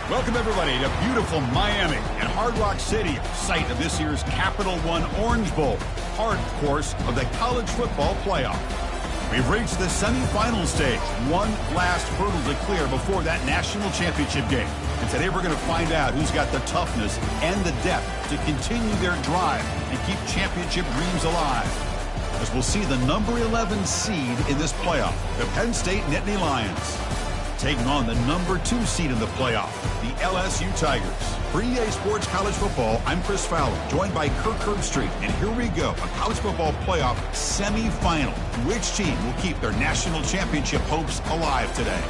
Welcome, everybody, to beautiful Miami and Hard Rock Stadium, site of this year's Capital One Orange Bowl, part, of course, of the college football playoff. We've reached the semifinal stage, one last hurdle to clear before that national championship game. And today we're going to find out who's got the toughness and the depth to continue their drive and keep championship dreams alive. As we'll see the number 11 seed in this playoff, the Penn State Nittany Lions, taking on the number 2 seed in the playoff, the LSU Tigers. For EA Sports College Football, I'm Chris Fowler, joined by Kirk Herbstreit. And here we go, a college football playoff semifinal. Which team will keep their national championship hopes alive today?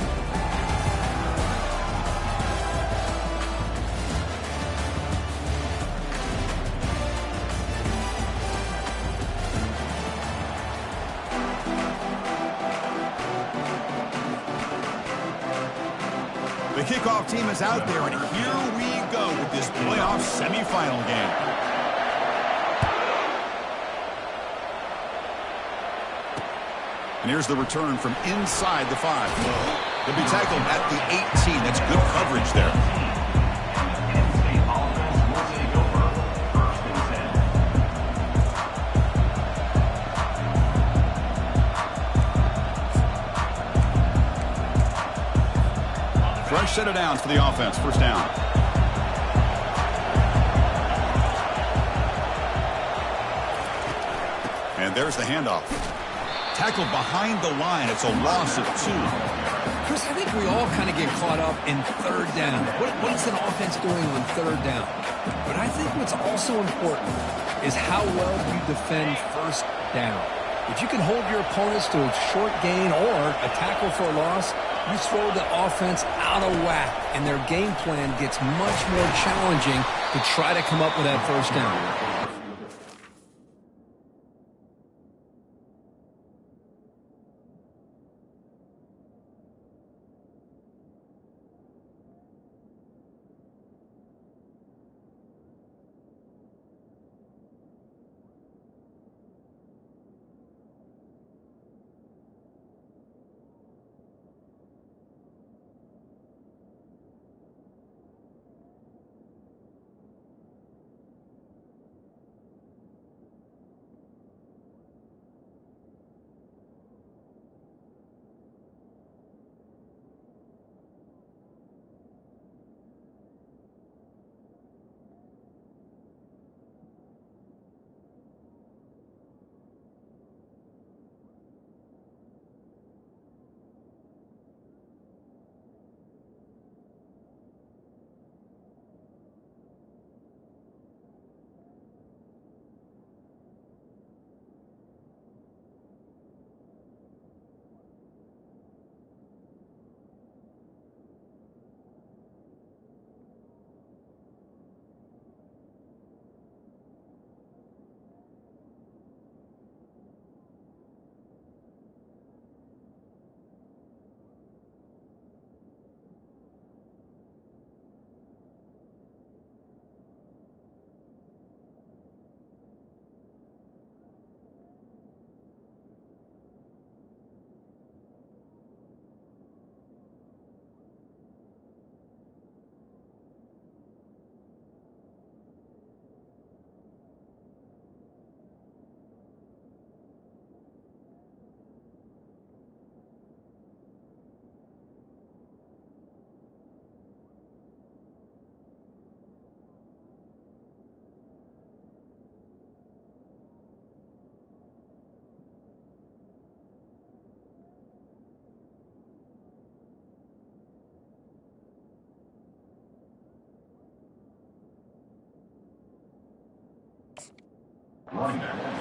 The kickoff team is out there, and here we go with this playoff semifinal game. And here's the return from inside the 5. They'll be tackled at the 18. That's good coverage there. Fresh set of downs for the offense. First down. And there's the handoff. Tackled behind the line. It's a loss of 2. Chris, I think we all kind of get caught up in third down. What is an offense doing on third down? But I think what's also important is how well you defend first down. If you can hold your opponents to a short gain or a tackle for a loss, you throw the offense out of whack, and their game plan gets much more challenging to try to come up with that first down.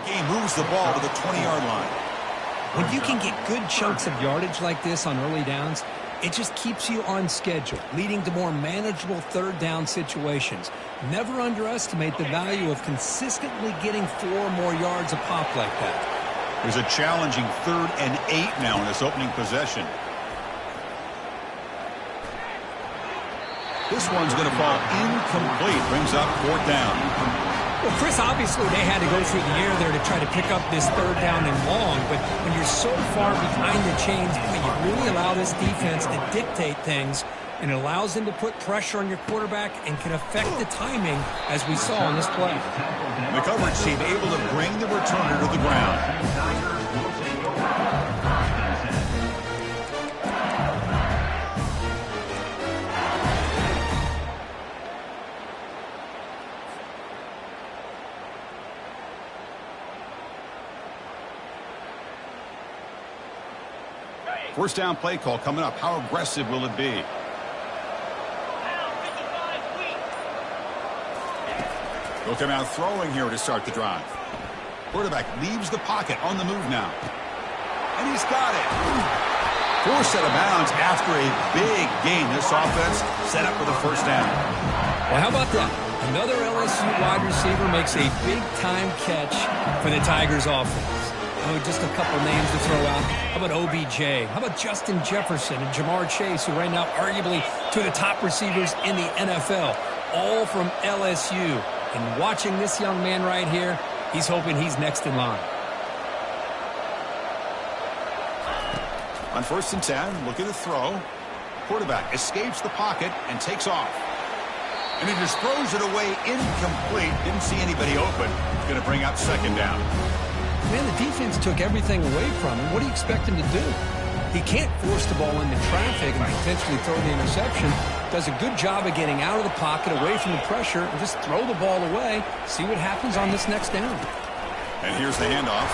He moves the ball to the 20-yard line. When you can get good chunks of yardage like this on early downs, it just keeps you on schedule, leading to more manageable third down situations. Never underestimate the value of consistently getting 4 more yards a pop like that. There's a challenging 3rd and 8 now in this opening possession. This one's going to fall incomplete. Brings up 4th down. Well, Chris, obviously they had to go through the air there to try to pick up this 3rd down and long, but when you're so far behind the chains, you really allow this defense to dictate things and it allows him to put pressure on your quarterback and can affect the timing, as we saw on this play. The coverage team able to bring the returner to the ground. First down play call coming up. How aggressive will it be? He'll come out throwing here to start the drive. Quarterback leaves the pocket on the move now. And he's got it. Forced out of bounds after a big gain. This offense set up for the first down. Well, how about that? Another LSU wide receiver makes a big-time catch for the Tigers offense. Oh, just a couple names to throw out. How about OBJ? How about Justin Jefferson and Jamar Chase, who right now arguably two of the top receivers in the NFL, all from LSU. And watching this young man right here, he's hoping he's next in line. On 1st and 10, looking to throw. Quarterback escapes the pocket and takes off. And he just throws it away incomplete. Didn't see anybody open. Going to bring up 2nd down. Man, the defense took everything away from him. What do you expect him to do? He can't force the ball into traffic and potentially throw the interception. Does a good job of getting out of the pocket, away from the pressure, and just throw the ball away. See what happens on this next down. And here's the handoff.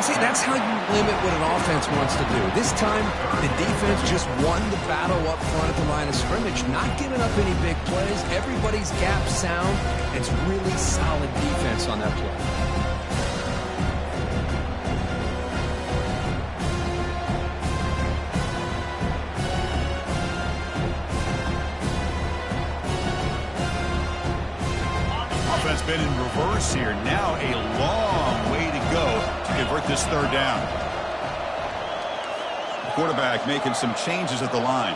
See, that's how you limit what an offense wants to do. This time, the defense just won the battle up front at the line of scrimmage, not giving up any big plays. Everybody's gap sound. It's really solid defense on that play. Been in reverse here. Now a long way to go to convert this 3rd down. The quarterback making some changes at the line.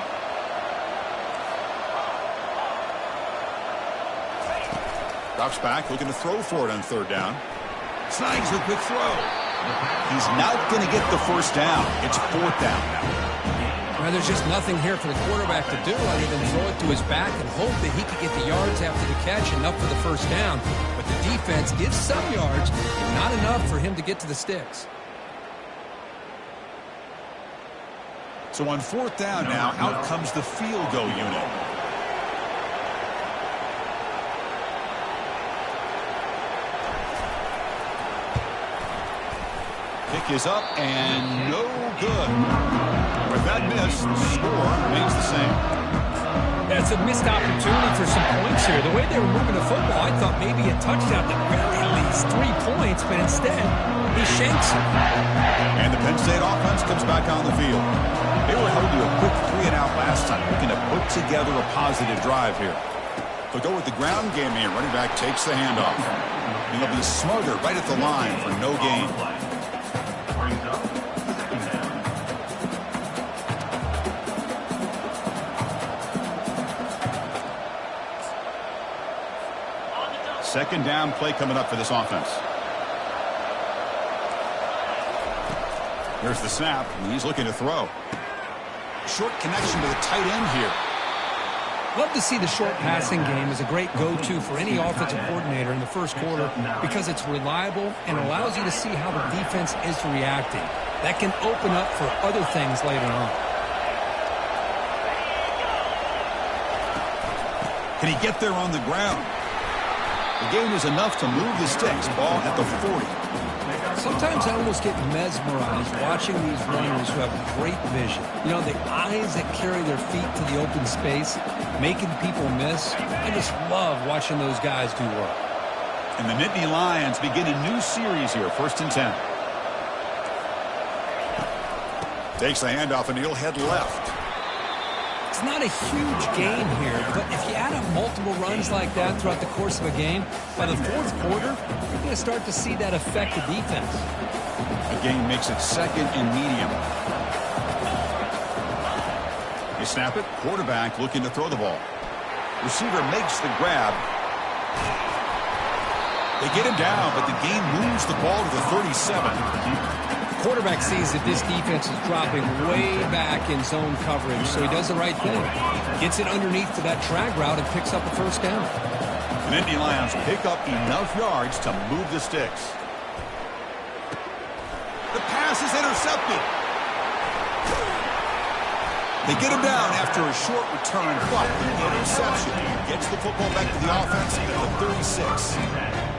Drops back, looking to throw for it on 3rd down. Snags the quick throw. He's not going to get the 1st down. It's 4th down now. Well, there's just nothing here for the quarterback to do other than throw it to his back and hope that he can get the yards after the catch, enough for the 1st down. But the defense gives some yards, but not enough for him to get to the sticks. So on 4th down now, out comes the field goal unit. Kick is up and no good. With that miss, the score remains the same. That's a missed opportunity for some points here. The way they were moving the football, I thought maybe a touchdown, at very least 3 points, but instead, he shanks it. And the Penn State offense comes back on the field. They were held to a quick 3 and out last time, looking to put together a positive drive here. They'll go with the ground game here. Running back takes the handoff. And he'll be smothered right at the line for no gain. Second down play coming up for this offense. Here's the snap, and he's looking to throw. Short connection to the tight end here. Love to see the short passing game as a great go-to for any offensive coordinator in the 1st quarter because it's reliable and allows you to see how the defense is reacting. That can open up for other things later on. Can he get there on the ground? The gain is enough to move the sticks. Ball at the 40. Sometimes I almost get mesmerized watching these runners who have great vision. You know, the eyes that carry their feet to the open space, making people miss. I just love watching those guys do work. And the Nittany Lions begin a new series here. 1st and 10. Takes the handoff and he'll head left. It's not a huge gain here, but if you add up multiple runs like that throughout the course of a game, by the 4th quarter, you're going to start to see that affect the defense. The gain makes it 2nd and medium. You snap it. Quarterback looking to throw the ball. Receiver makes the grab. They get him down, but the gain moves the ball to the 37. Quarterback sees that this defense is dropping way back in zone coverage, so he does the right thing. Gets it underneath to that drag route and picks up a first down. The Nittany Lions pick up enough yards to move the sticks. The pass is intercepted. They get him down after a short return, but the interception gets the football back to the offense at the 36.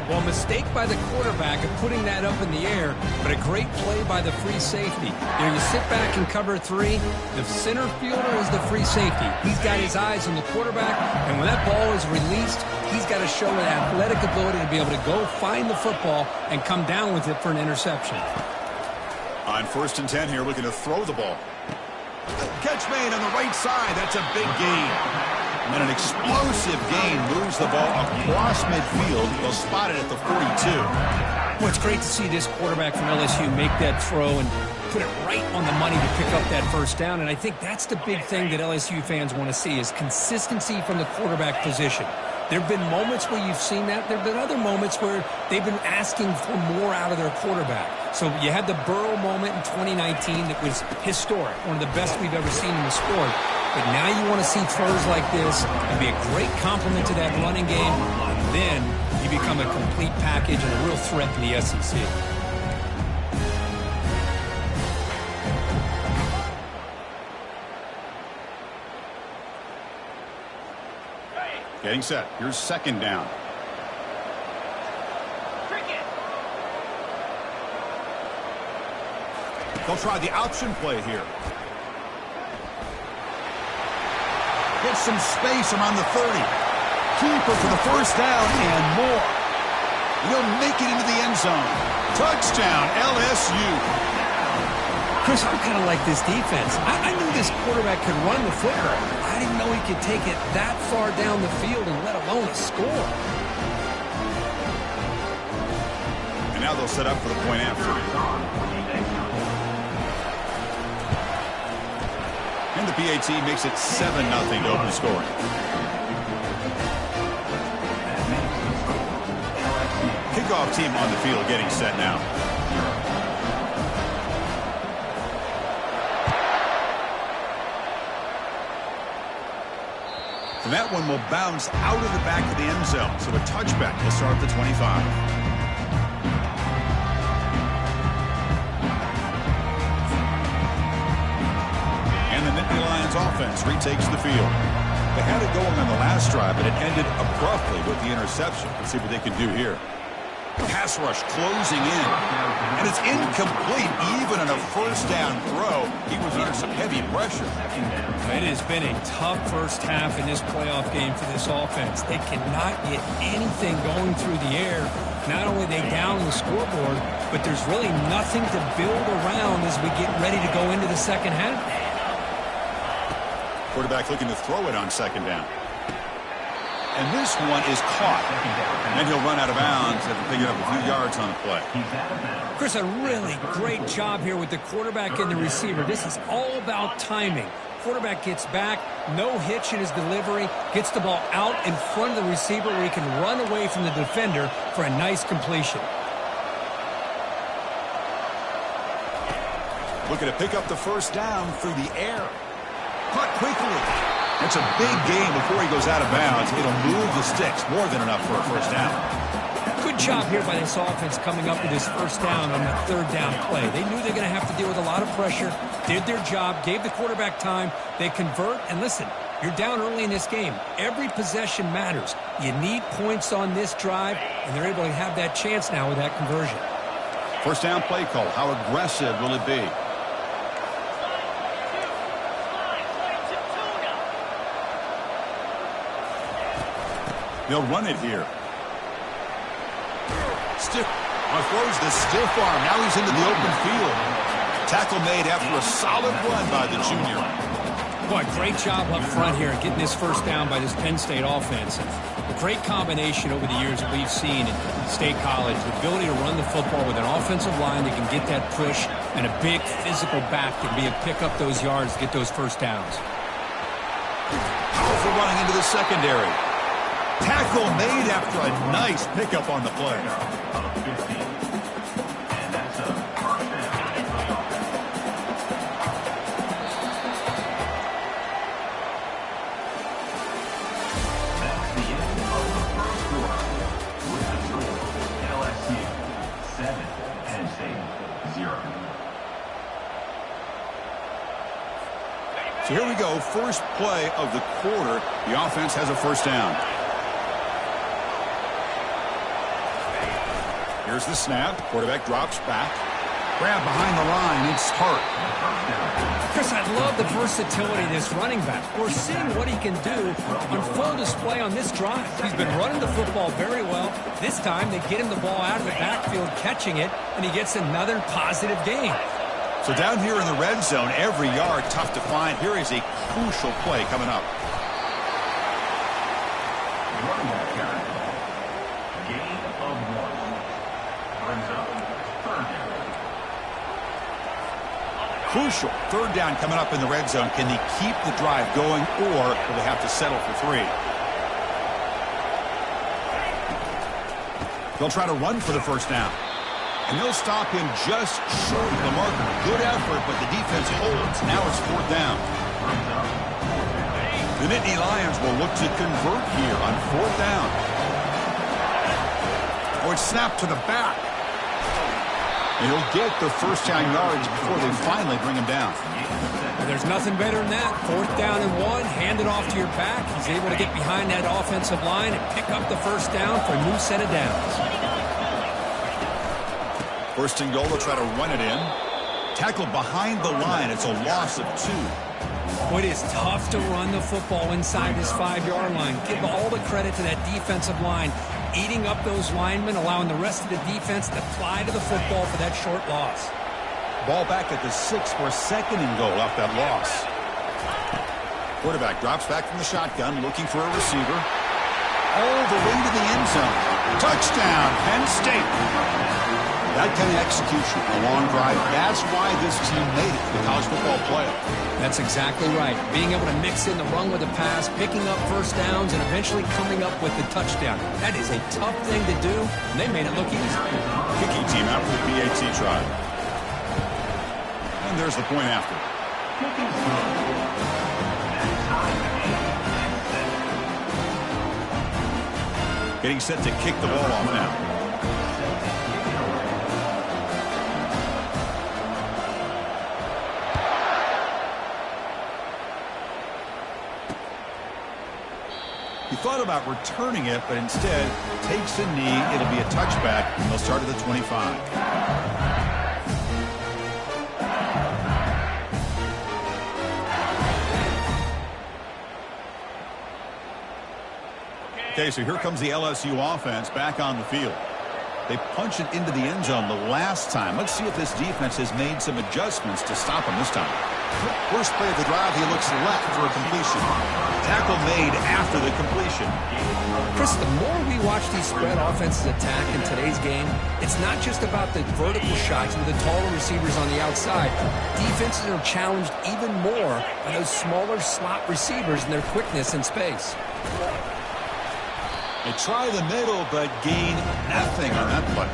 Well, mistake by the quarterback of putting that up in the air, but a great play by the free safety. There you sit back and cover 3. The center fielder is the free safety. He's got his eyes on the quarterback, and when that ball is released, he's got to show an athletic ability to be able to go find the football and come down with it for an interception. On 1st and 10 here, looking to throw the ball. Catch made on the right side. That's a big gain. And an explosive gain moves the ball across midfield. They'll spot it at the 42. Well, it's great to see this quarterback from LSU make that throw and put it right on the money to pick up that first down. And I think that's the big thing that LSU fans want to see is consistency from the quarterback position. There have been moments where you've seen that. There have been other moments where they've been asking for more out of their quarterback. So you had the Burrow moment in 2019 that was historic, one of the best we've ever seen in the sport. But now you want to see throws like this and be a great complement to that running game. And then you become a complete package and a real threat in the SEC. Getting set. Here's 2nd down. They'll try the option play here. Get some space around the 30. Keeper for the first down and more. He'll make it into the end zone. Touchdown, LSU. Chris, I kind of like this defense. I knew this quarterback could run the football. I didn't know he could take it that far down the field and let alone a score. And now they'll set up for the point after. And the BAT makes it 7-0 to open scoring. Kickoff team on the field getting set now. And that one will bounce out of the back of the end zone. So a touchback will start at the 25. And the Nittany Lions offense retakes the field. They had it going on the last drive, but it ended abruptly with the interception. Let's see what they can do here. Pass rush closing in. And it's incomplete even on a first down throw. He was under some heavy pressure. It has been a tough first half in this playoff game for this offense. They cannot get anything going through the air. Not only are they down the scoreboard, but there's really nothing to build around as we get ready to go into the second half. Quarterback looking to throw it on 2nd down. And this one is caught. And he'll run out of bounds after picking up a few yards on the play. Chris, a really great job here with the quarterback and the receiver. This is all about timing. Quarterback gets back, no hitch in his delivery, gets the ball out in front of the receiver where he can run away from the defender for a nice completion. Looking to pick up the first down through the air. Caught quickly. It's a big gain before he goes out of bounds. It'll move the sticks. More than enough for a first down. Good job here by this offense coming up with this first down on the 3rd down play. They knew they were going to have to deal with a lot of pressure, did their job, gave the quarterback time. They convert, and listen, you're down early in this game. Every possession matters. You need points on this drive, and they're able to have that chance now with that conversion. First down play call. How aggressive will it be? They'll run it here. Stiff. Throws the stiff arm. Now he's into the open field. Tackle made after a solid run by the junior. Boy, great job up front here getting this first down by this Penn State offense. A great combination over the years that we've seen in State College. The ability to run the football with an offensive line that can get that push and a big physical back to be able to pick up those yards to get those first downs. Powerful running into the secondary. Tackle made after a nice pickup on the play. So here we go, first play of the quarter. The offense has a first down. Here's the snap. Quarterback drops back. Grab behind the line. It's Hart. Chris, I love the versatility of this running back. We're seeing what he can do on full display on this drive. He's been running the football very well. This time, they get him the ball out of the backfield, catching it, and he gets another positive gain. So down here in the red zone, every yard tough to find. Here is a crucial play coming up. Crucial. Third down coming up in the red zone. Can they keep the drive going, or will they have to settle for 3? They'll try to run for the first down. And they'll stop him just short of the marker. Good effort, but the defense holds. Now it's 4th down. The Nittany Lions will look to convert here on 4th down. Oh, it's snapped to the back. And he'll get the first down yards before they finally bring him down. Well, there's nothing better than that. 4th down and 1, hand it off to your back. He's able to get behind that offensive line and pick up the first down for a new set of downs. First and goal, they'll try to run it in. Tackled behind the line. It's a loss of 2. Well, it is tough to run the football inside this 5-yard line. Give all the credit to that defensive line, eating up those linemen, allowing the rest of the defense to fly to the football for that short loss. Ball back at the 6 for a second and goal off that loss. Quarterback drops back from the shotgun, looking for a receiver. All the way to the end zone. Touchdown, Penn State. That kind of execution, a long drive, that's why this team made it to the college football playoff. That's exactly right. Being able to mix in the run with the pass, picking up first downs, and eventually coming up with the touchdown. That is a tough thing to do, and they made it look easy. Kicking team out for the BAT tribe. And there's the point after. Getting set to kick the ball off now. He thought about returning it, but instead takes a knee. It'll be a touchback, and they'll start at the 25. Okay, so here comes the LSU offense back on the field. They punch it into the end zone the last time. Let's see if this defense has made some adjustments to stop him this time. First play of the drive, he looks left for a completion. Tackle made after the completion. Chris, the more we watch these spread offenses attack in today's game, it's not just about the vertical shots with the taller receivers on the outside. Defenses are challenged even more by those smaller slot receivers and their quickness in space. They try the middle, but gain nothing on that play.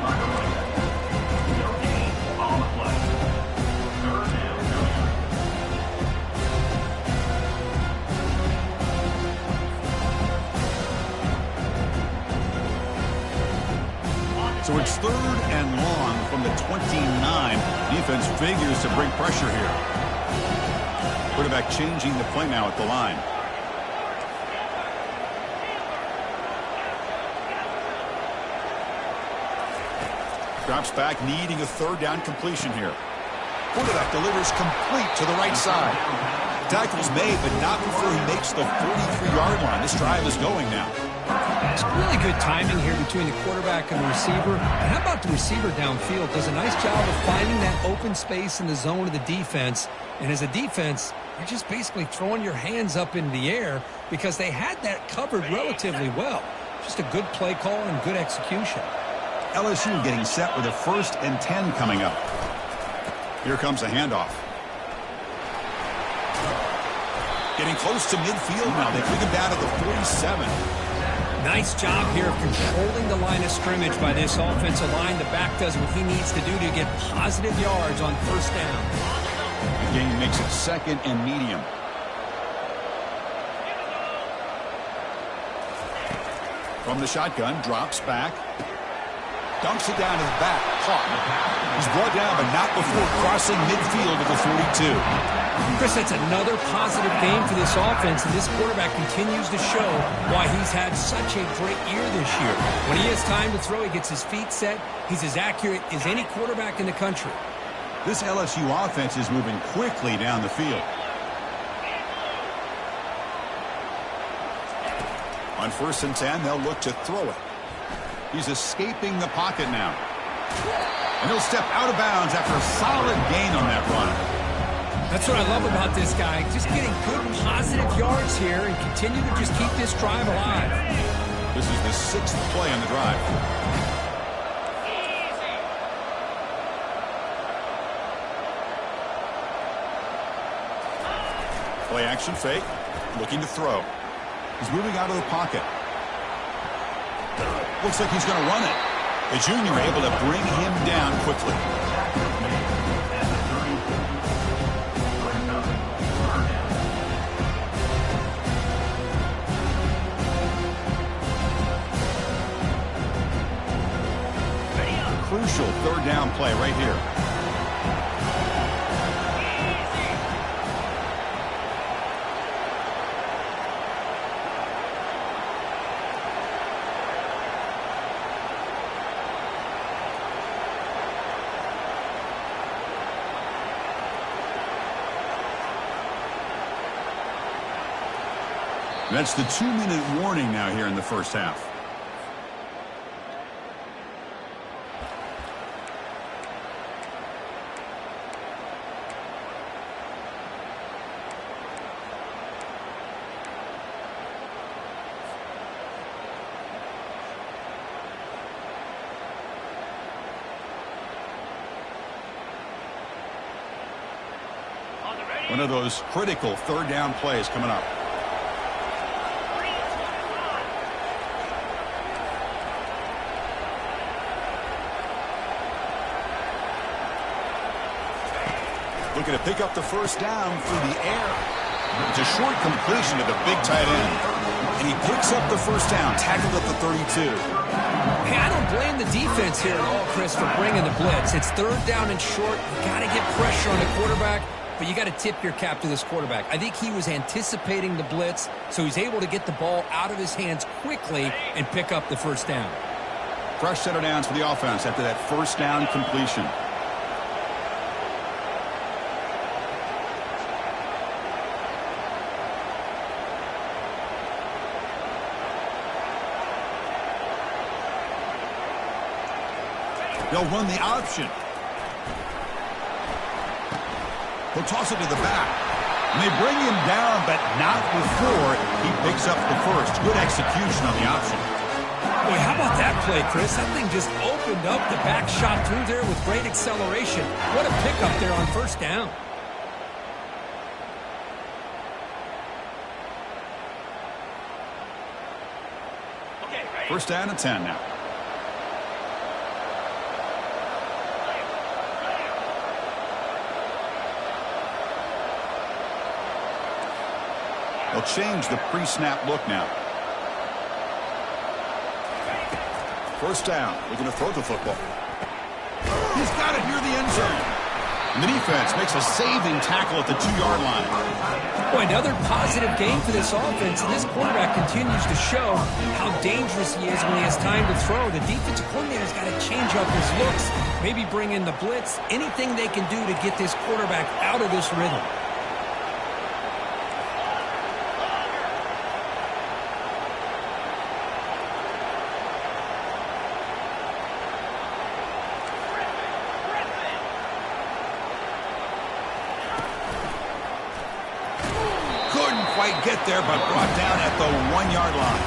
So it's 3rd and long from the 29. Defense figures to bring pressure here. Quarterback changing the play now at the line. Drops back, needing a 3rd down completion here. Quarterback delivers complete to the right side. Tackle's made, but not before he makes the 43-yard line. This drive is going now. It's really good timing here between the quarterback and the receiver. And how about the receiver downfield? Does a nice job of finding that open space in the zone of the defense. And as a defense, you're just basically throwing your hands up in the air because they had that covered relatively well. Just a good play call and good execution. LSU getting set with a 1st and 10 coming up. Here comes a handoff. Getting close to midfield now. They bring him down at the 47. Nice job here of controlling the line of scrimmage by this offensive line. The back does what he needs to do to get positive yards on first down. The game makes it 2nd and medium. From the shotgun, drops back. Dunks it down to the back. Caught. He's brought down, but not before crossing midfield at the 42. Chris, that's another positive game for this offense, and this quarterback continues to show why he's had such a great year this year. When he has time to throw, he gets his feet set. He's as accurate as any quarterback in the country. This LSU offense is moving quickly down the field. On 1st and 10, they'll look to throw it. He's escaping the pocket now. And he'll step out of bounds after a solid gain on that run. That's what I love about this guy. Just getting good, positive yards here and continue to just keep this drive alive. This is the 6th play on the drive. Play action fake. Looking to throw. He's moving out of the pocket. Looks like he's going to run it. The junior able to bring him down quickly. Crucial 3rd down play right here. That's the 2-minute warning now here in the first half. One of those critical 3rd down plays coming up. Looking to pick up the 1st down through the air. It's a short completion to the big tight end. And he picks up the 1st down, tackled at the 32. Hey, I don't blame the defense here at all, Chris, for bringing the blitz. It's 3rd down and short. You got to get pressure on the quarterback, but you got to tip your cap to this quarterback. I think he was anticipating the blitz, so he's able to get the ball out of his hands quickly and pick up the 1st down. Fresh set of downs for the offense after that 1st down completion. They'll run the option. He'll toss it to the back. And they bring him down, but not before he picks up the 1st. Good execution on the option. Boy, how about that play, Chris? That thing just opened up. The back shot through there with great acceleration. What a pickup there on 1st down. First down and 10 now. They'll change the pre-snap look now. 1st down, looking to throw the football. He's got it near the end zone. And the defense makes a saving tackle at the 2-yard line. Boy, another positive game for this offense, and this quarterback continues to show how dangerous he is when he has time to throw. The defensive coordinator's got to change up his looks, maybe bring in the blitz, anything they can do to get this quarterback out of this rhythm. Get there, but brought down at the 1-yard line.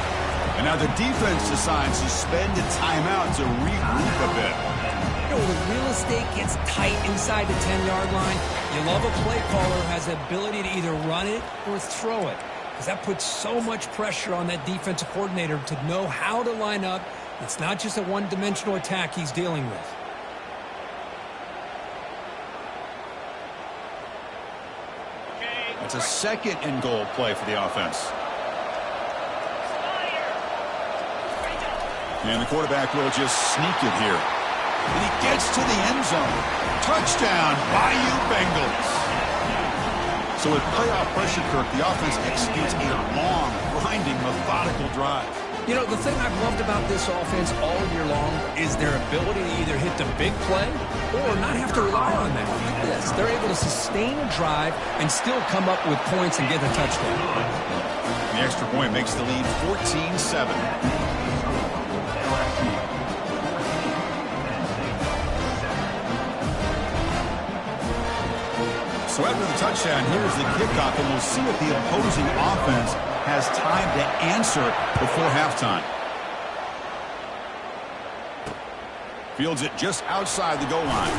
And now the defense decides to spend a timeout to regroup a bit. You know, the real estate gets tight inside the 10-yard line. You love a play caller who has the ability to either run it or throw it, because that puts so much pressure on that defensive coordinator to know how to line up. It's not just a one-dimensional attack he's dealing with. It's a 2nd and goal play for the offense. And the quarterback will just sneak it here. And he gets to the end zone. Touchdown, Bayou Bengals. So with playoff pressure, Kirk, the offense executes a long, grinding, methodical drive. You know, the thing I've loved about this offense all year long is their ability to either hit the big play or not have to rely on that. Look at this. They're able to sustain a drive and still come up with points and get a touchdown. The extra point makes the lead 14-7. So after the touchdown, here's the kickoff, and we'll see if the opposing offense has time to answer before halftime. Fields it just outside the goal line.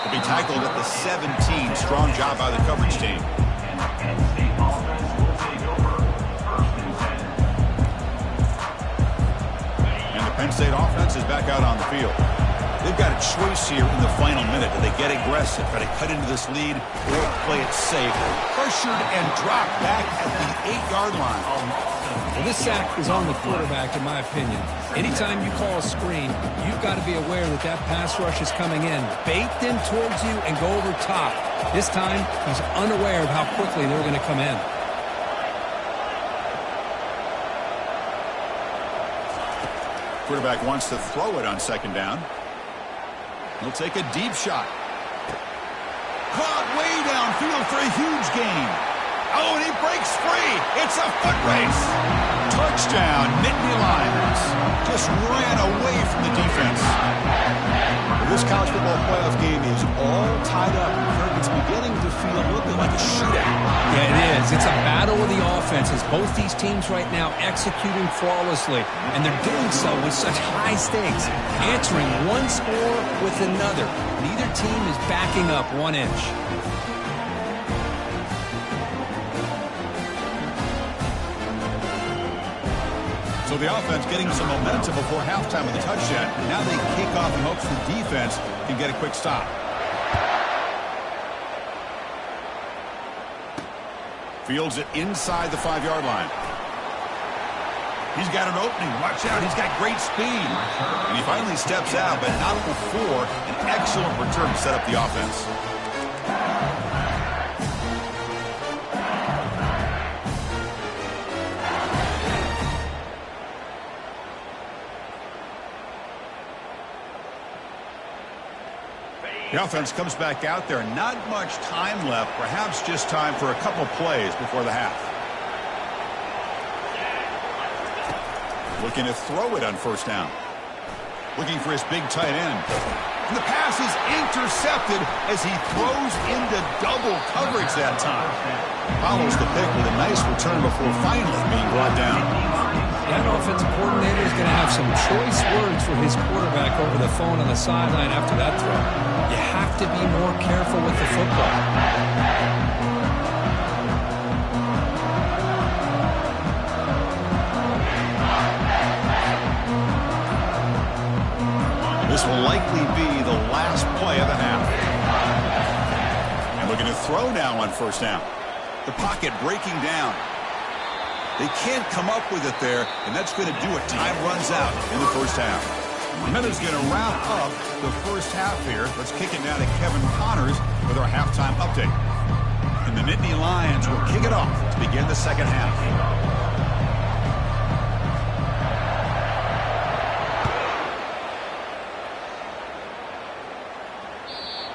He'll be tackled at the 17. Strong job by the coverage team. And the Penn State offense is back out on the field. They've got a choice here in the final minute. Do they get aggressive, try to cut into this lead, or play it safe? Pressured and dropped back at the 8-yard line. Well, this sack is on the quarterback, in my opinion. Anytime you call a screen, you've got to be aware that that pass rush is coming in. Bait them towards you and go over top. This time, he's unaware of how quickly they're going to come in. Quarterback wants to throw it on second down. He'll take a deep shot. Caught way downfield for a huge gain. Oh, and he breaks free. It's a foot race. Touchdown, Nittany Lions. Just ran away from the defense. This college football playoff game is all tied up. Kirk, it's beginning to feel a little bit like a shootout. Yeah, it is. It's a battle of the offenses. Both these teams right now executing flawlessly, and they're doing so with such high stakes, answering one score with another. Neither team is backing up 1 inch. So the offense getting some momentum before halftime with the touchdown. Now they kick off in hopes the defense can get a quick stop. Fields it inside the 5-yard line. He's got an opening. Watch out. He's got great speed. And he finally steps out, but not before an excellent return to set up the offense. The offense comes back out there. Not much time left. Perhaps just time for a couple plays before the half. Looking to throw it on first down. Looking for his big tight end. And the pass is intercepted as he throws into double coverage that time. Follows the pick with a nice return before finally being brought down. That offensive coordinator is going to have some choice words for his quarterback over the phone on the sideline after that throw. You have to be more careful with the football. This will likely be the last play of the half. And looking to throw now on first down. The pocket breaking down. They can't come up with it there, and that's going to do it. Time runs out in the first half. Minutes going to wrap up the first half here. Let's kick it now to Kevin Connors with our halftime update. And the Nittany Lions will kick it off to begin the second half.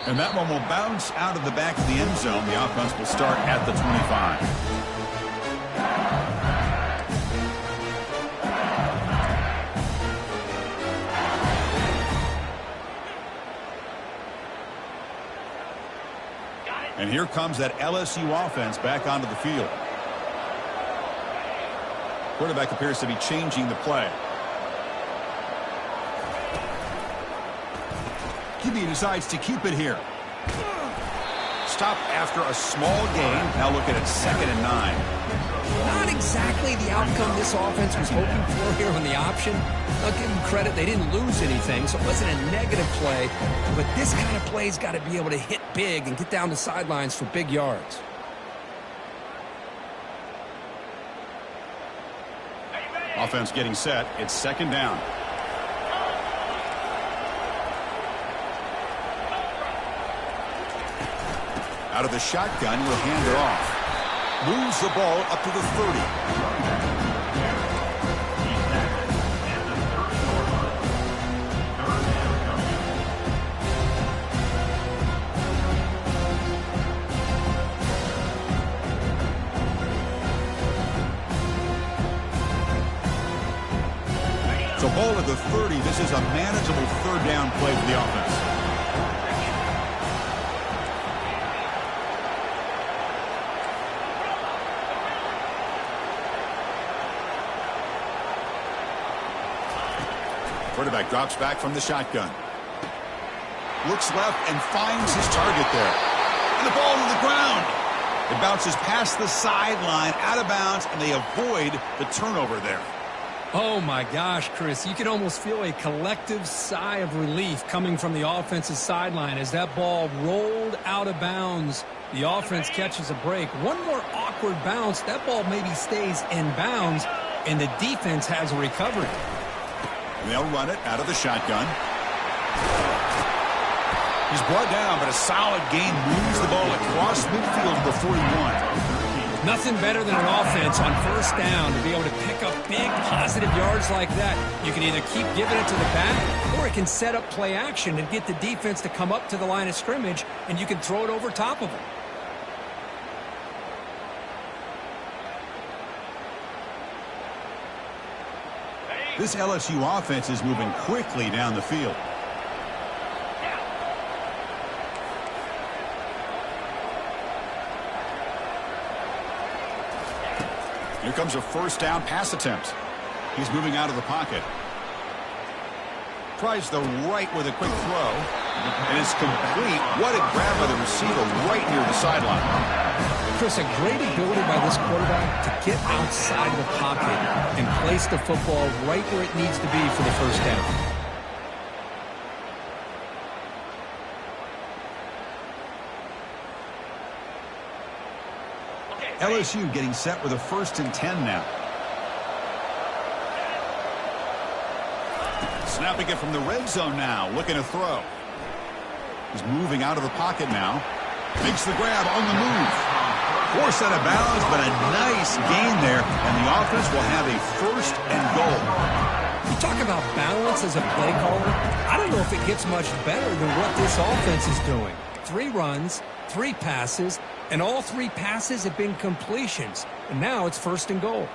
And that one will bounce out of the back of the end zone. The offense will start at the 25. And here comes that LSU offense back onto the field. Quarterback appears to be changing the play. QB decides to keep it here. Stop after a small gain. Now looking at 2nd and 9. Not exactly the outcome this offense was hoping for here on the option. I'll give them credit. They didn't lose anything, so it wasn't a negative play. But this kind of play's got to be able to hit big and get down the sidelines for big yards. Offense getting set. It's second down. Out of the shotgun, will hand it off. Moves the ball up to the 30. So ball at the 30. This is a manageable third down play for the offense. Quarterback drops back from the shotgun. Looks left and finds his target there. And the ball to the ground. It bounces past the sideline, out of bounds, and they avoid the turnover there. Oh, my gosh, Chris. You can almost feel a collective sigh of relief coming from the offensive sideline as that ball rolled out of bounds. The offense catches a break. One more awkward bounce. That ball maybe stays in bounds, and the defense has a recovery. They'll run it out of the shotgun. He's brought down, but a solid gain moves the ball across midfield to the 41. Nothing better than an offense on first down to be able to pick up big positive yards like that. You can either keep giving it to the back, or it can set up play action and get the defense to come up to the line of scrimmage, and you can throw it over top of them. This LSU offense is moving quickly down the field. Here comes a first down pass attempt. He's moving out of the pocket. Tries the right with a quick throw. And it's complete. What a grab by the receiver right near the sideline. Chris, a great ability by this quarterback to get outside of the pocket and place the football right where it needs to be for the first down. LSU getting set with a 1st and 10 now. Snapping it from the red zone now. Looking to throw. He's moving out of the pocket now. Makes the grab on the move. Forced out of bounds, but a nice gain there. And the offense will have a 1st and goal. You talk about balance as a play caller. I don't know if it gets much better than what this offense is doing. 3 runs, 3 passes, and all 3 passes have been completions. And now it's 1st and goal.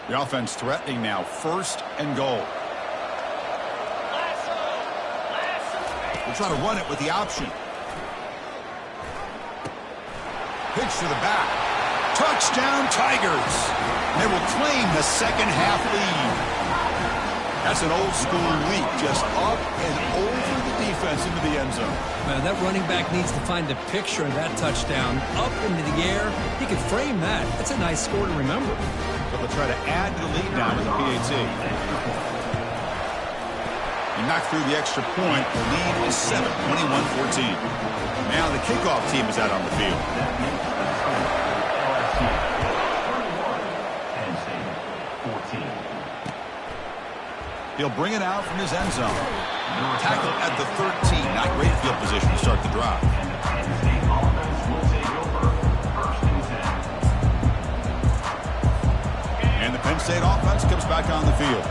The offense threatening now. 1st and goal. We're trying to run it with the option. Pitch to the back. Touchdown Tigers. They will claim the second half lead. That's an old school leap, just up and over the defense into the end zone. Man, that running back needs to find a picture of that touchdown. Up into the air. He can frame that. That's a nice score to remember. But they'll try to add to the lead now with the PAT. He knocked through the extra point. The lead is 7, 21-14. Now the kickoff team is out on the field. He'll bring it out from his end zone. Tackle at the 13. Not great field position to start the drive. And the Penn State offense comes back on the field.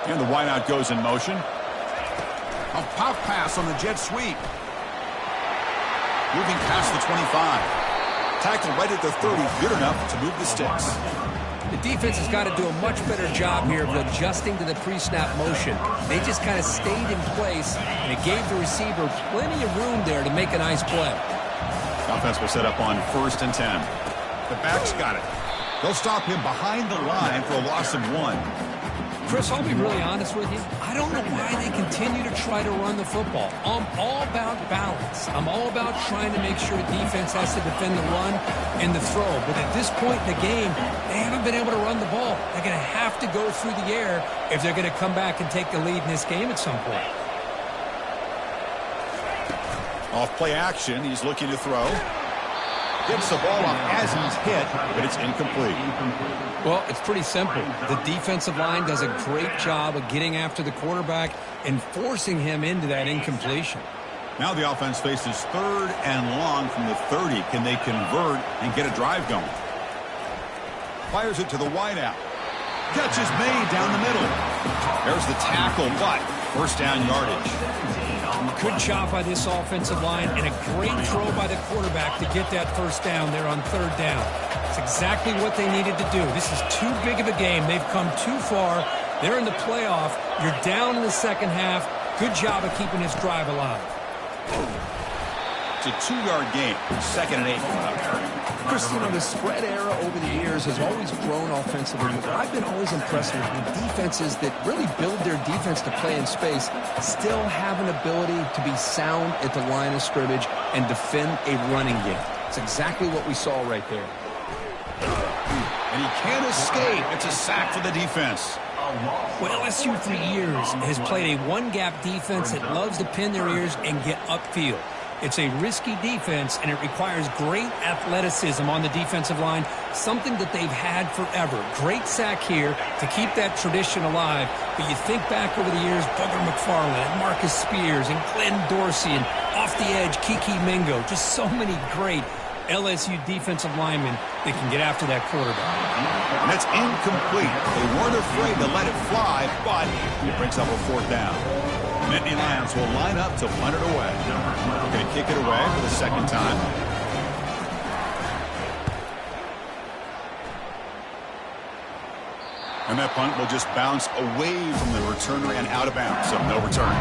And the wideout goes in motion. A pop pass on the jet sweep. Moving past the 25. Tackle right at the 30. Good enough to move the sticks. The defense has got to do a much better job here of adjusting to the pre-snap motion. They just kind of stayed in place, and it gave the receiver plenty of room there to make a nice play. Offense will set up on 1st and 10. The back's got it. They'll stop him behind the line for a loss of 1. Chris, I'll be really honest with you. I don't know why they continue to try to run the football. I'm all about balance. I'm all about trying to make sure defense has to defend the run and the throw. But at this point in the game, they haven't been able to run the ball. They're going to have to go through the air if they're going to come back and take the lead in this game at some point. Off play action, he's looking to throw. Gets the ball off as he's hit, but it's incomplete. Well, it's pretty simple. The defensive line does a great job of getting after the quarterback and forcing him into that incompletion. Now the offense faces 3rd and long from the 30. Can they convert and get a drive going? Fires it to the wideout. Catch is made down the middle. There's the tackle, but first down yardage. Good job by this offensive line and a great throw by the quarterback to get that first down there on 3rd down. It's exactly what they needed to do. This is too big of a game. They've come too far. They're in the playoff. You're down in the second half. Good job of keeping this drive alive. It's a 2-yard gain. 2nd and 8 coming up. Chris, you know, the spread era over the years has always grown offensively, but I've been always impressed with defenses that really build their defense to play in space, still have an ability to be sound at the line of scrimmage and defend a running game. It's exactly what we saw right there. And he can't escape. It's a sack for the defense. Well, LSU for years has played a one-gap defense that loves to pin their ears and get upfield. It's a risky defense, and it requires great athleticism on the defensive line, something that they've had forever. Great sack here to keep that tradition alive. But you think back over the years, Booger McFarland, Marcus Spears, and Glenn Dorsey, and off the edge, Kiki Mingo. Just so many great LSU defensive linemen that can get after that quarterback. And that's incomplete. They weren't afraid to let it fly, but it brings up a 4th down. Nittany Lions will line up to punt it away. They're going to kick it away for the 2nd time. And that punt will just bounce away from the returner and out of bounds, so no return.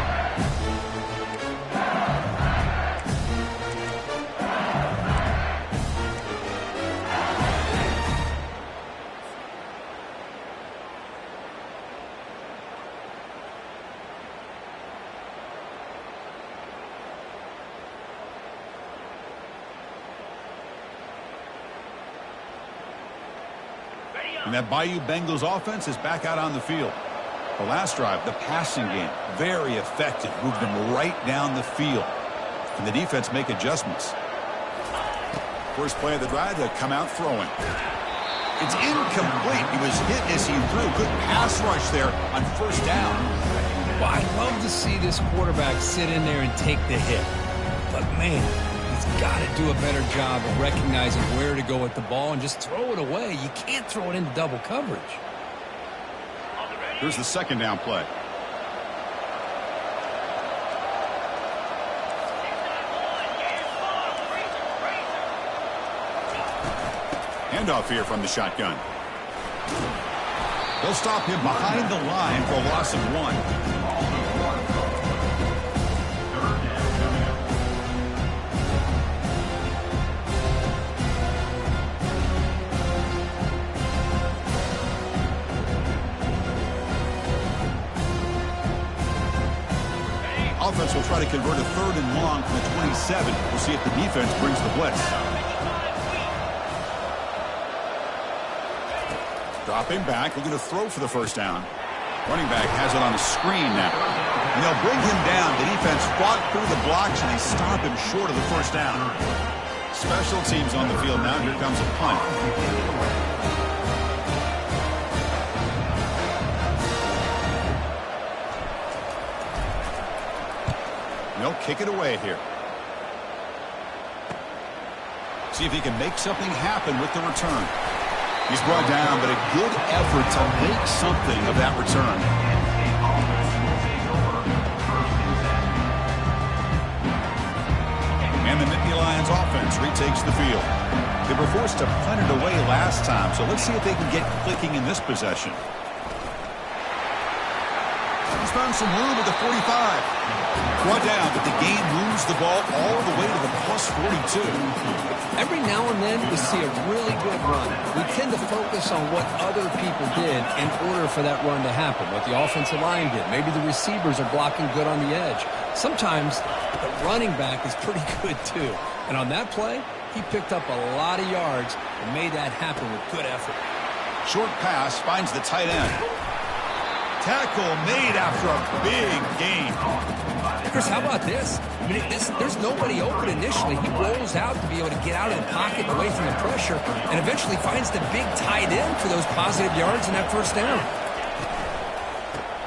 And that Bayou Bengals offense is back out on the field. The last drive, the passing game, very effective. Moved them right down the field. And the defense make adjustments. First play of the drive, they'll come out throwing. It's incomplete. He was hit as he threw. Good pass rush there on 1st down. Well, I'd love to see this quarterback sit in there and take the hit. But, man, he's got to do a better job of recognizing where to go with the ball and just throw it away. You can't throw it into double coverage. Here's the 2nd down play. Handoff here from the shotgun. They'll stop him behind the line for a loss of 1. Offense will try to convert a 3rd and long from the 27. We'll see if the defense brings the blitz. Dropping back, looking to throw for the 1st down. Running back has it on the screen now. And they'll bring him down. The defense fought through the blocks, and they stop him short of the 1st down. Special teams on the field now. Here comes a punt. They'll kick it away here. See if he can make something happen with the return. He's brought down, but a good effort to make something of that return. And the Nittany Lions offense retakes the field. They were forced to punt it away last time, so let's see if they can get clicking in this possession. He's found some room at the 45. Brought down, but the game moves the ball all the way to the plus 42. Every now and then we see a really good run. We tend to focus on what other people did in order for that run to happen, what the offensive line did. Maybe the receivers are blocking good on the edge. Sometimes the running back is pretty good too. And on that play, he picked up a lot of yards and made that happen with good effort. Short pass finds the tight end. Tackle made after a big gain. Chris, how about this? I mean, there's nobody open initially. He rolls out to be able to get out of the pocket away from the pressure and eventually finds the big tight end for those positive yards in that first down.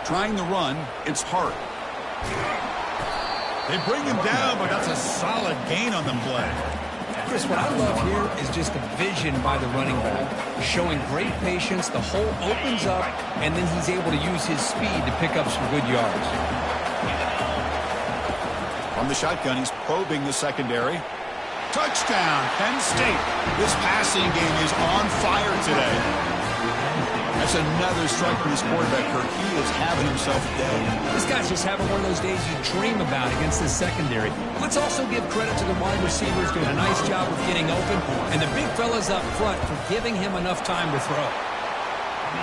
Trying the run, it's Hart. They bring him down, but that's a solid gain on the play. Chris, what I love here is just the vision by the running back, showing great patience. The hole opens up, and then he's able to use his speed to pick up some good yards. From the shotgun, he's probing the secondary. Touchdown, Penn State. This passing game is on fire today. That's another strike for this quarterback, Kirk. He is having himself a day. This guy's just having one of those days you dream about against this secondary. Let's also give credit to the wide receivers doing a nice job of getting open, and the big fellas up front for giving him enough time to throw.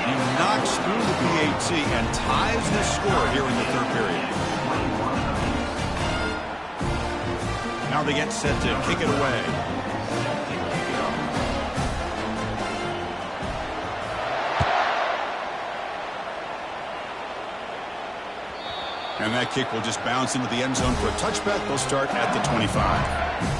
He knocks through the BAT and ties the score here in the third period. Now they get set to kick it away. And that kick will just bounce into the end zone for a touchback. They'll start at the 25.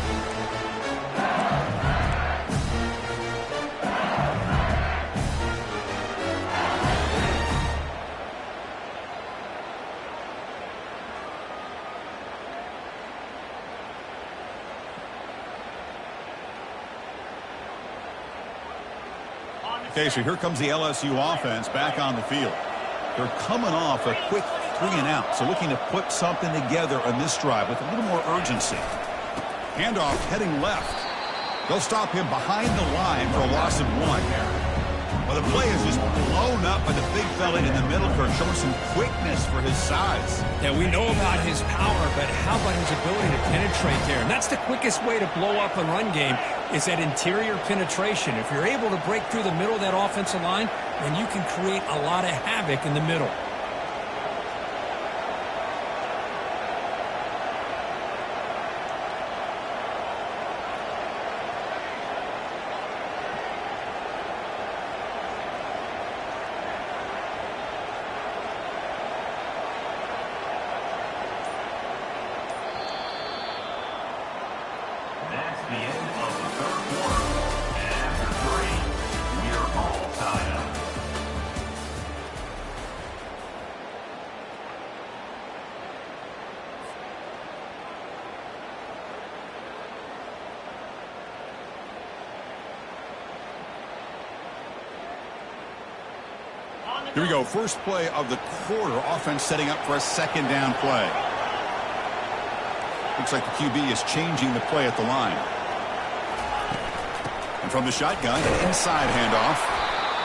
Okay, so here comes the LSU offense back on the field. They're coming off a quick 3-and-out, so looking to put something together on this drive with a little more urgency. Handoff heading left. They'll stop him behind the line for a loss of 1. Well, the play is just blown up by the big fella in the middle for showing some quickness for his size. Yeah, we know about his power, but how about his ability to penetrate there? And that's the quickest way to blow up a run game is that interior penetration. If you're able to break through the middle of that offensive line, then you can create a lot of havoc in the middle. Here we go. First play of the quarter. Offense setting up for a second down play. Looks like the QB is changing the play at the line. And from the shotgun, an inside handoff.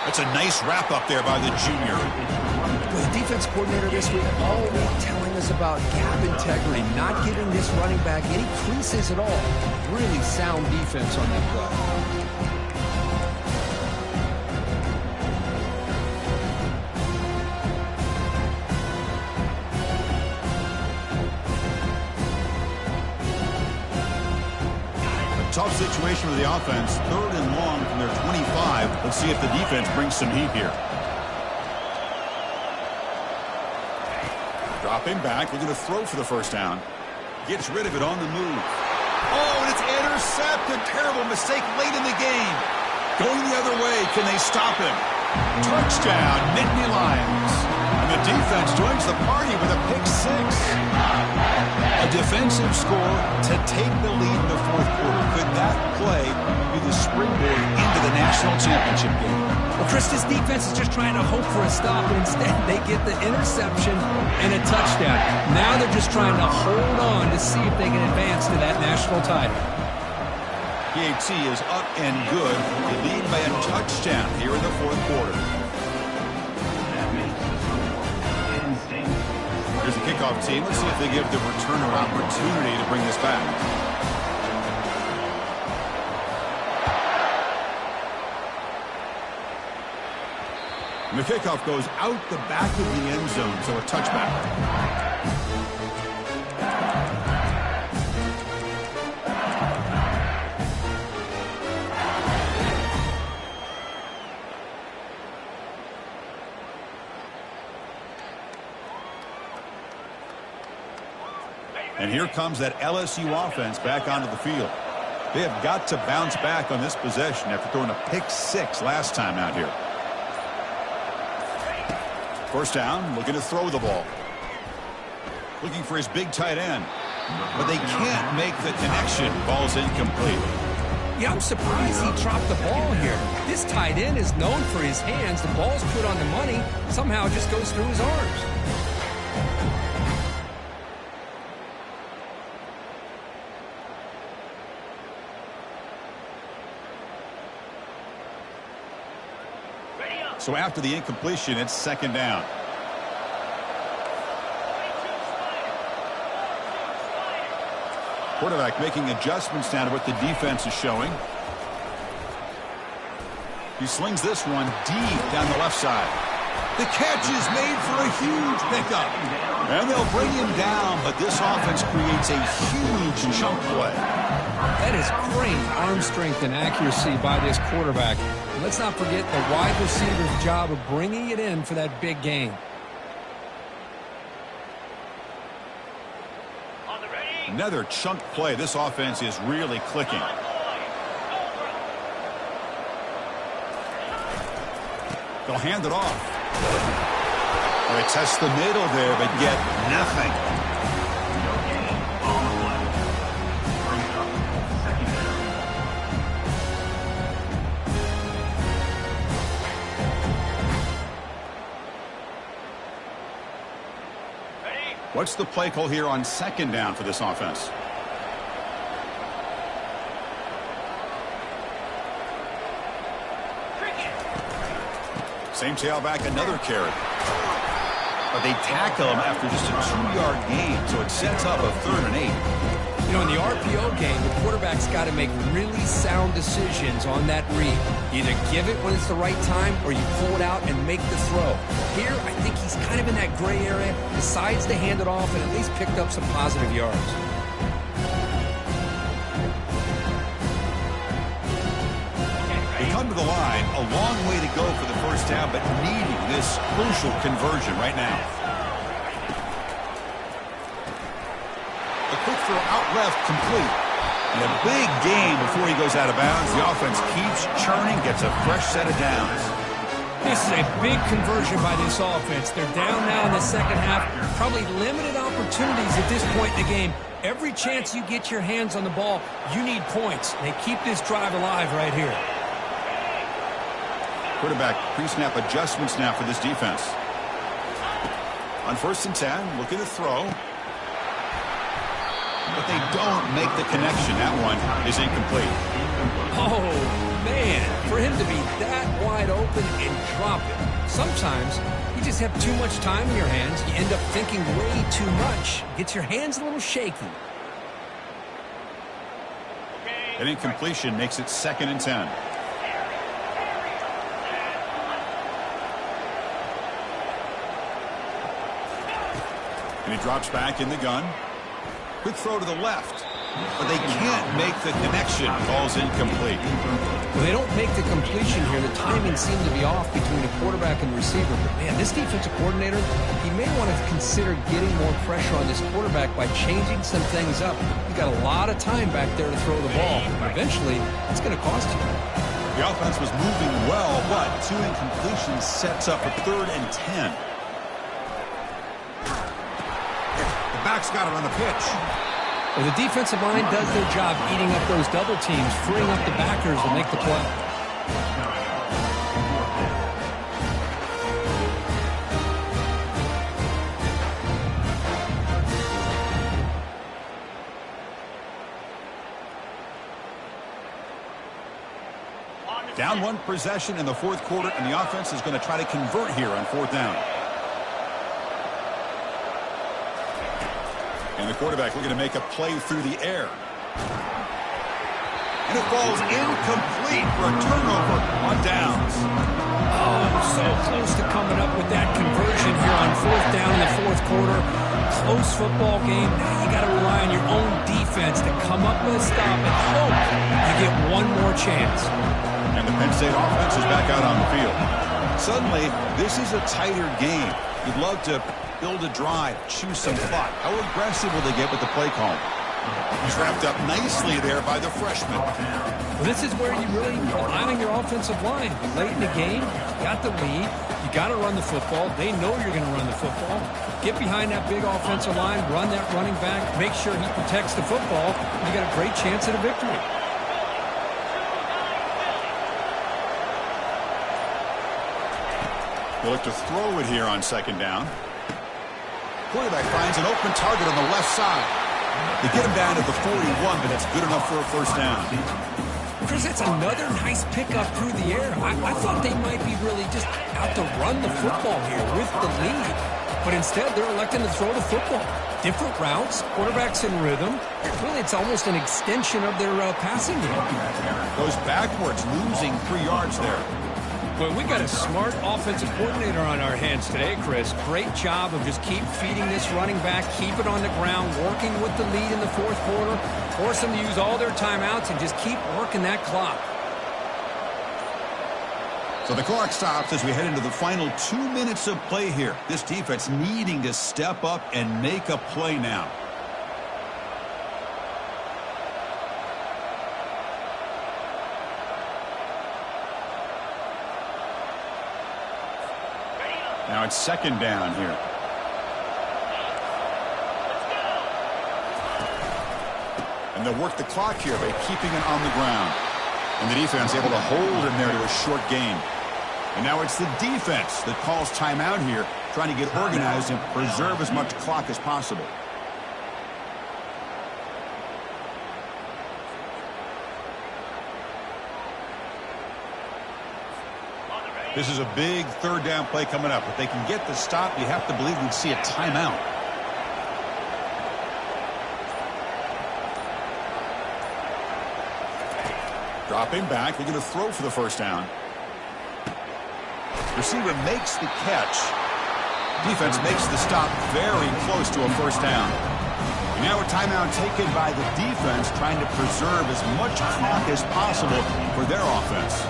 That's a nice wrap up there by the junior. Well, the defense coordinator this week all week telling us about gap integrity, not giving this running back any creases at all. Really sound defense on that play. Tough situation for the offense. 3rd and long from their 25. Let's see if the defense brings some heat here. Dropping back, looking to throw for the first down. Gets rid of it on the move. Oh, and it's intercepted. Terrible mistake late in the game. Going the other way. Can they stop him? Touchdown, Nittany Lions. And the defense joins the party with a pick 6. A defensive score to take the lead in the fourth quarter. Could that play be the springboard into the national championship game? Well, Chris, this defense is just trying to hope for a stop, and instead they get the interception and a touchdown. Now they're just trying to hold on to see if they can advance to that national title. BAT is up and good. They lead by a touchdown here in the fourth quarter. Here's the kickoff team. Let's see if they give the returner opportunity to bring this back. And the kickoff goes out the back of the end zone, so a touchback. And here comes that LSU offense back onto the field. They have got to bounce back on this possession after throwing a pick 6 last time out here. First down, looking to throw the ball. Looking for his big tight end. But they can't make the connection. Ball's incomplete. Yeah, I'm surprised he dropped the ball here. This tight end is known for his hands. The ball's put on the money. Somehow it just goes through his arms. So after the incompletion, it's second down. Quarterback making adjustments now to what the defense is showing. He slings this one deep down the left side. The catch is made for a huge pickup. And they'll bring him down, but this offense creates a huge chunk play. That is great arm strength and accuracy by this quarterback. And let's not forget the wide receiver's job of bringing it in for that big game. Another chunk play. This offense is really clicking. They'll hand it off. They test the middle there, but get nothing. What's the play call here on second down for this offense? Same tailback, another carry. But they tackle him after just a 2-yard gain, so it sets up a 3rd and 8. You know, in the RPO game, the quarterback's got to make really sound decisions on that read. Either give it when it's the right time or you pull it out and make the throw. Here, I think he's kind of in that gray area, decides to hand it off and at least picked up some positive yards. They come to the line, a long way to go for the first down, but needing this crucial conversion right now. A quick throw out left, complete. And a big gain before he goes out of bounds. The offense keeps churning, gets a fresh set of downs. This is a big conversion by this offense. They're down now in the second half. Probably limited opportunities at this point in the game. Every chance you get your hands on the ball, you need points. They keep this drive alive right here. Quarterback pre-snap adjustments now for this defense. On 1st and 10, looking to throw. But they don't make the connection. That one is incomplete. Oh, man. For him to be that wide open and drop it. Sometimes you just have too much time in your hands. You end up thinking way too much. Gets your hands a little shaky. An incompletion makes it 2nd and 10. And he drops back in the gun. Quick throw to the left. But they can't make the connection. Ball's incomplete. Well, they don't make the completion here. The timing seemed to be off between the quarterback and the receiver. But, man, this defensive coordinator, he may want to consider getting more pressure on this quarterback by changing some things up. He's got a lot of time back there to throw the ball. And eventually, it's going to cost you. The offense was moving well, but 2 incompletions sets up a 3rd and 10. The back's got it on the pitch. Well, the defensive line does their job eating up those double teams, freeing up the backers to make the play. Down 1 possession in the 4th quarter, and the offense is going to try to convert here on 4th down. And the quarterback looking to make a play through the air. And it falls incomplete for a turnover on downs. Oh, so close to coming up with that conversion here on 4th down in the 4th quarter. Close football game. Now you got to rely on your own defense to come up with a stop and hope you get one more chance. And the Penn State offense is back out on the field. Suddenly, this is a tighter game. You'd love to build a drive, choose some clock. How aggressive will they get with the play call? He's wrapped up nicely there by the freshman. Well, this is where you really rely on your offensive line. Late in the game, you got the lead. You got to run the football. They know you're going to run the football. Get behind that big offensive line, run that running back, make sure he protects the football. You got a great chance at a victory. They'll look to throw it here on 2nd down. Quarterback finds an open target on the left side. They get him down to the 41, but that's good enough for a 1st down. Chris, that's another nice pickup through the air. I thought they might be really just out to run the football here with the lead. But instead, they're electing to throw the football. Different routes, quarterbacks in rhythm. Really, it's almost an extension of their passing game. Goes backwards, losing 3 yards there. Well, we got a smart offensive coordinator on our hands today, Chris. Great job of just keep feeding this running back, keep it on the ground, working with the lead in the 4th quarter, force them to use all their timeouts and just keep working that clock. So the clock stops as we head into the final 2 minutes of play here. This defense needing to step up and make a play now. Now it's 2nd down here. And they'll work the clock here by keeping it on the ground. And the defense able to hold him there to a short gain. And now it's the defense that calls timeout here, trying to get organized and preserve as much clock as possible. This is a big 3rd down play coming up. If they can get the stop, you have to believe we'd see a timeout. Dropping back, they're going to throw for the 1st down. Receiver makes the catch. Defense makes the stop very close to a 1st down. And now a timeout taken by the defense, trying to preserve as much clock as possible for their offense.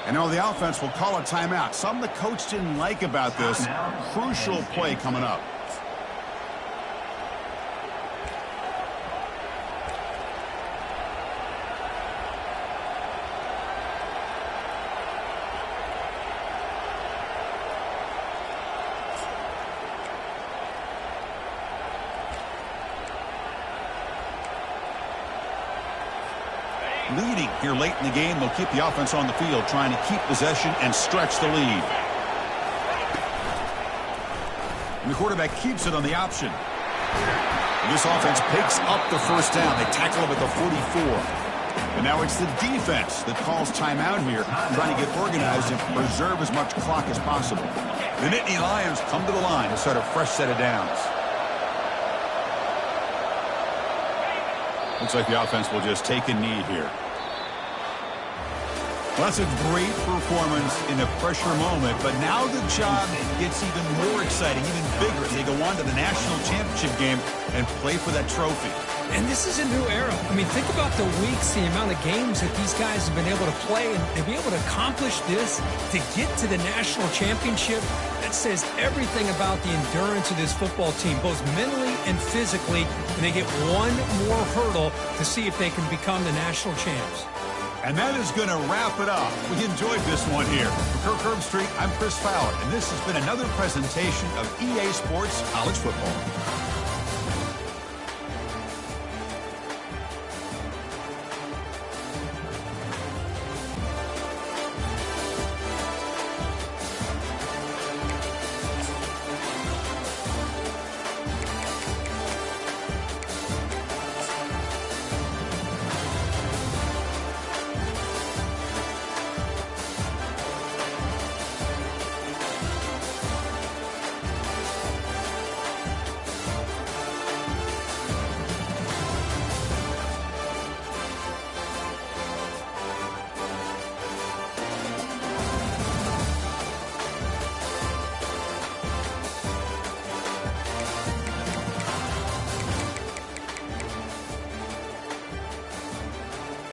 And now the offense will call a timeout. Something the coach didn't like about this. Crucial play coming up. Leading here late in the game, they'll keep the offense on the field, trying to keep possession and stretch the lead. And the quarterback keeps it on the option. And this offense picks up the 1st down. They tackle him at the 44. And now it's the defense that calls timeout here, trying to get organized and preserve as much clock as possible. The Nittany Lions come to the line to start a fresh set of downs. Looks like the offense will just take a knee here. Well, that's a great performance in a pressure moment, but now the job gets even more exciting, even bigger as they go on to the national championship game and play for that trophy. And this is a new era. I mean, think about the weeks, the amount of games that these guys have been able to play, and to be able to accomplish this, to get to the national championship, that says everything about the endurance of this football team, both mentally and physically, and they get one more hurdle to see if they can become the national champs. And that is going to wrap it up. We enjoyed this one here. For Kirk Herbstreit, I'm Chris Fowler, and this has been another presentation of EA Sports College Football.